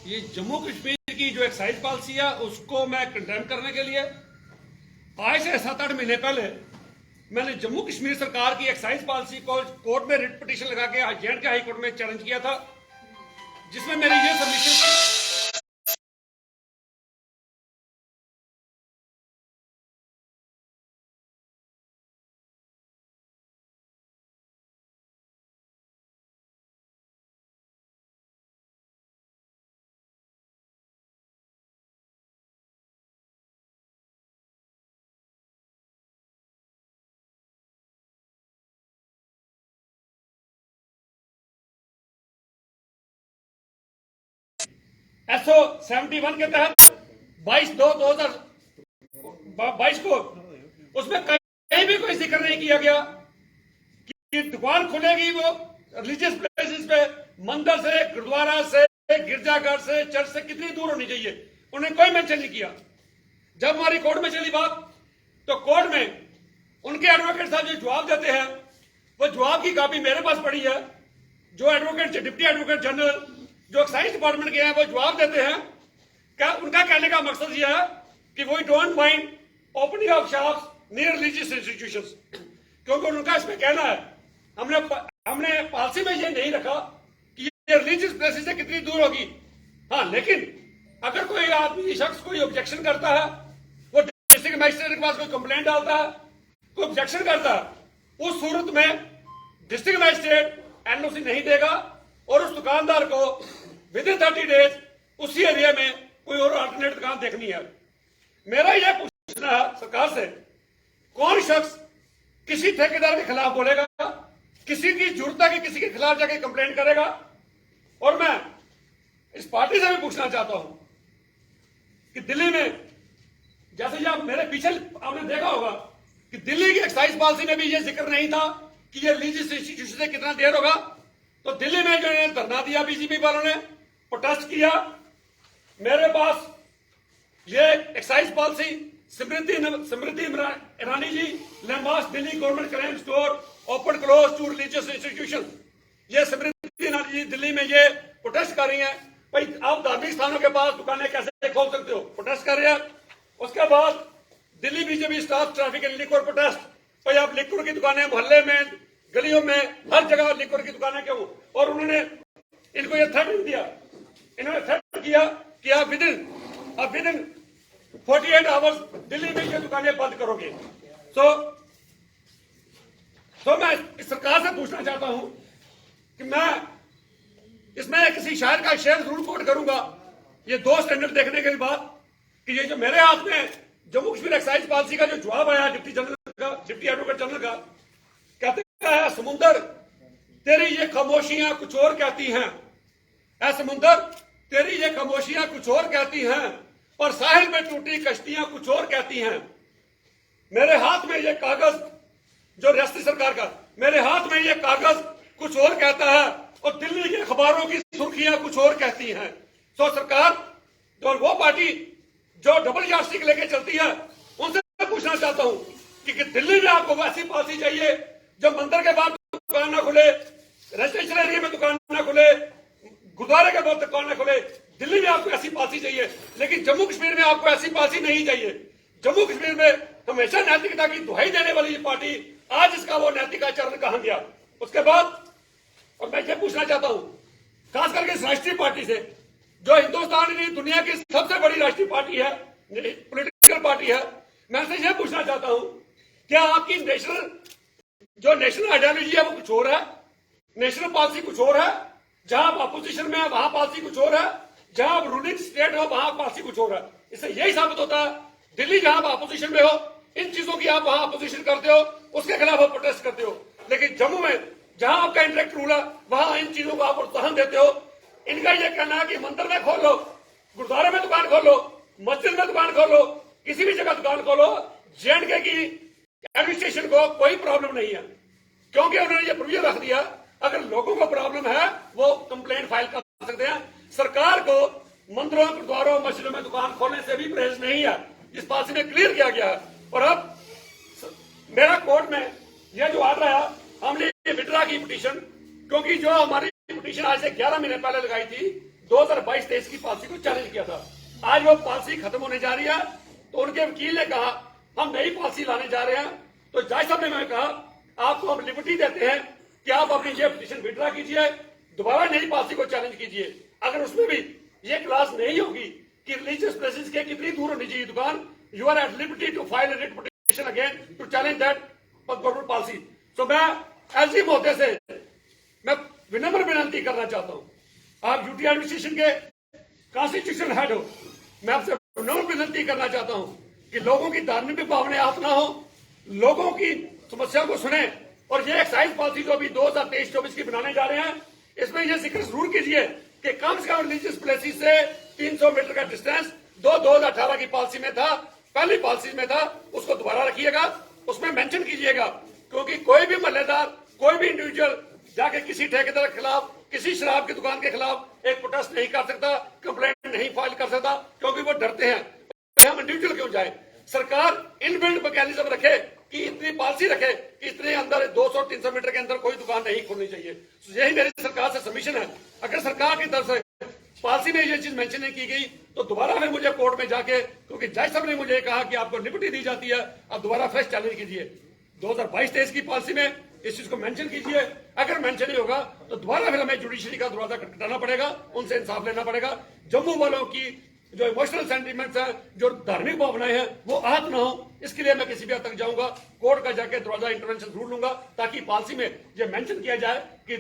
ये जम्मू कश्मीर की जो एक्साइज पॉलिसी है उसको मैं कंडेम करने के लिए आज से 7-8 महीने पहले मैंने जम्मू कश्मीर सरकार की एक्साइज पॉलिसी को कोर्ट में रिट पिटीशन लगा के जे.एंड.के हाई कोर्ट में चैलेंज किया था, जिसमें मेरी ये सबमिशन SO 71 के तहत 22/2/2022 को उसमें कहीं भी कोई जिक्र नहीं किया गया कि दुकान खुलेगी वो रिलीजियस प्लेसेस पे, मंदिर से, गुरुद्वारा से, गिरजाघर से, चर्च से कितनी दूर होनी चाहिए, उन्होंने कोई मेंशन नहीं किया। जब हमारी कोर्ट में चली बात तो कोर्ट में उनके एडवोकेट साहब जो जवाब देते हैं वो जवाब की कॉपी मेरे पास पड़ी है। जो एडवोकेट डिप्टी एडवोकेट जनरल जो एक्साइज डिपार्टमेंट के हैं वो जवाब देते हैं। क्या उनका कहने का मकसद यह है कि we don't mind opening of shops near religious institutions, क्योंकि उनका इसमें कहना है हमने पॉलिसी में ये नहीं रखा कि ये रिलीजियस प्लेसेस से कितनी दूर होगी। हाँ, लेकिन अगर कोई आदमी शख्स कोई ऑब्जेक्शन करता है, वो डिस्ट्रिक्ट मजिस्ट्रेट के पास कोई कंप्लेंट डालता है, कोई ऑब्जेक्शन करता है, उस सूरत में डिस्ट्रिक्ट मजिस्ट्रेट एनओसी नहीं देगा और उस दुकानदार को विद इन 30 डेज उसी एरिया में कोई और अल्टरनेट दुकान देखनी है। मेरा यह पूछना है सरकार से, कौन शख्स किसी ठेकेदार के खिलाफ बोलेगा, किसी की जरूरत है कि किसी के खिलाफ जाके कंप्लेंट करेगा? और मैं इस पार्टी से भी पूछना चाहता हूं कि दिल्ली में जैसे आप मेरे पीछे आपने देखा होगा कि दिल्ली की एक्साइज पॉलिसी में भी यह जिक्र नहीं था कि ये रिलीजियस इंस्टीट्यूशन से कितना देर होगा। तो दिल्ली में जो धरना दिया बीजेपी वालों ने, प्रोटेस्ट किया, मेरे पास ये excise policy Smriti Irani ji, lambast Delhi government crime store open close to religious institution, ये स्मृति ईरानी जी दिल्ली में ये प्रोटेस्ट कर रही हैं। भाई आप धार्मिक स्थानों के पास दुकानें कैसे खोल सकते हो, प्रोटेस्ट कर रहे हैं। उसके बाद Delhi BJP staff traffic and liquor protest, भाई आप लिक्वर की दुकानें मोहल्ले में, गलियों में, हर जगह लिक्वर की दुकानें क्यों? और उन्होंने इनको ये थ्रेट दिया, इन्होंने थ्रेट किया कि आप विद इन 48 आवर्स दिल्ली में ये दुकानें बंद करोगे। तो मैं इस सरकार से पूछना चाहता हूं कि मैं इसमें किसी शायर का शेर जरूर कोट करूंगा, ये दो स्टैंडर्ड देखने के बाद, कि ये जो मेरे हाथ में जम्मू कश्मीर एक्साइज पॉलिसी का जो जवाब आया डिप्टी एडवोकेट जनरल का, कहते हैं समुंदर तेरी ये खामोशियां कुछ और कहती हैं, ऐ समुंदर तेरी ये खामोशियां कुछ और कहती हैं, और साहिल में टूटी कश्तियां कुछ और कहती हैं। मेरे हाथ में ये कागज जो रियासती सरकार का, मेरे हाथ में ये कागज कुछ और कहता है और दिल्ली के अखबारों की सुर्खियां कुछ और कहती हैं। तो सरकार जो वो पार्टी जो डबल यार्डस्टिक लेके चलती है, उनसे पूछना चाहता हूं कि दिल्ली में आपको ऐसी पॉलिसी चाहिए जब मंदिर के बाद दुकान ना खुले, रेजिडेंशियल एरिया में दुकान ना खुले, गुरुद्वारे के बाद दुकान ना खुले, दिल्ली में आपको ऐसी पॉलिसी चाहिए, लेकिन जम्मू कश्मीर में आपको ऐसी पॉलिसी नहीं चाहिए। जम्मू कश्मीर में हमेशा नैतिकता की दुहाई देने वाली ये पार्टी आज इसका वो नैतिक आचरण कहां गया? उसके बाद और मैं ये पूछना चाहता हूं खास करके इस राष्ट्रीय पार्टी से, जो हिंदुस्तान की दुनिया की सबसे बड़ी राष्ट्रीय पार्टी है, पॉलिटिकल पार्टी है, मैं से यह पूछना चाहता हूं, क्या आपकी नेशनल आइडियोलॉजी है वो कुछ और है, नेशनल पॉलिसी कुछ और है, जहां आप अपोजिशन में है वहां पॉलिसी कुछ और है, जहां आप रूलिंग स्टेट हो वहां पॉलिसी कुछ और है? इससे यही साबित होता है दिल्ली जहां आप अपोजिशन में हो, इन चीजों की आप वहां अपोजिशन करते हो, उसके खिलाफ आप प्रोटेस्ट करते हो, लेकिन जम्मू में जहां आपका इंडायरेक्ट रूल है वहां इन चीजों को आप प्रोत्साहन देते हो। इनका यह कहना है कि मंदिर में खोल लो, गुरुद्वारे में दुकान खोलो, मस्जिद में दुकान खोलो, किसी भी जगह दुकान खोलो, जे.एंड.के की एडमिनिस्ट्रेशन को कोई प्रॉब्लम नहीं है, क्योंकि उन्होंने ये प्रोविजन रख दिया अगर लोगों को प्रॉब्लम है वो कंप्लेंट फाइल कर सकते हैं। सरकार को मंदिरों, गुरुद्वारों, मस्जिदों में दुकान खोलने से भी परहेज नहीं है, इस पॉलिसी में क्लियर किया गया है। और अब मेरा कोर्ट में यह जो ऑर्डर आया, हमने विड्रा की पिटीशन, क्योंकि जो हमारी पिटीशन आज से 11 महीने पहले लगाई थी, 2022-23 की पॉलिसी को चैलेंज किया था। आज वो पॉलिसी खत्म होने जा रही है, तो उनके वकील ने कहा हम नई पॉलिसी लाने जा रहे हैं। तो जज साहब ने मैं कहा आपको हम लिबर्टी देते हैं कि आप अपनी ये पिटीशन विड्रा कीजिए, दोबारा नई पॉलिसी को चैलेंज कीजिए। अगर उसमें भी ये क्लास नहीं होगी कि रिलीजियस प्लेसेस के कितनी दूर होनी चाहिए दुकान, you are at liberty to file writ petition again to challenge that government policy. तो मैं एसडी महोदय से मैं विनम्र विनती करना चाहता हूं, आप यूटी एडमिनिस्ट्रेशन के कॉन्स्टिट्यूशनल हेड हो, मैं आपसे विनम्र विनती करना चाहता हूं कि लोगों की धार्मिक भावनाएं आहत ना हो, लोगों की समस्या को सुने। और ये एक्साइज पॉलिसी जो अभी 2023-24 की बनाने जा रहे हैं, इसमें यह जिक्र जरूर कीजिए कि कम से कम रिलीजियस प्लेसेस से 300 मीटर का डिस्टेंस 2018 की पॉलिसी में था, पहली पॉलिसी में था, उसको दोबारा रखिएगा, उसमें मेंशन कीजिएगा। क्योंकि कोई भी महल्लेदार, कोई भी इंडिविजुअल जाके किसी ठेकेदार के खिलाफ, किसी शराब की दुकान के खिलाफ एक प्रोटेस्ट नहीं कर सकता, कंप्लेंट नहीं फाइल कर सकता, क्योंकि वो डरते हैं हम इंडिविजुअल क्यों जाए। सरकार इनबिल्ट मैकेनिज्म रखे कि इतनी पॉलिसी रखे कि इतने अंदर 200-300 मीटर के अंदर कोई दुकान नहीं खोलनी चाहिए। यही मेरी सरकार से सबमिशन है। अगर सरकार की तरफ से पॉलिसी में ये चीज मेंशन नहीं की गई तो दोबारा फिर मुझे कोर्ट में जाके, क्योंकि जज साहब ने मुझे कहा कि आपको लिबर्टी दी जाती है, अब दोबारा फ्रेश चैलेंज कीजिए। 2022-23 की पॉलिसी में इस चीज को मेंशन कीजिए। अगर मेंशन नहीं होगा तो दोबारा फिर हमें जुडिशरी का दरवाजा खटखटाना पड़ेगा, उनसे इंसाफ लेना पड़ेगा। जम्मू वालों की जो इमोशनल सेंटिमेंट्स हैं, जो धार्मिक भावनाएं हैं, वो आहत ना हो, इसके लिए मैं किसी भी हद तक जाऊंगा, कोर्ट का जाके दरवाजा इंटरवेंशन जरूर लूंगा, ताकि पॉलिसी में ये मेंशन किया जाए कि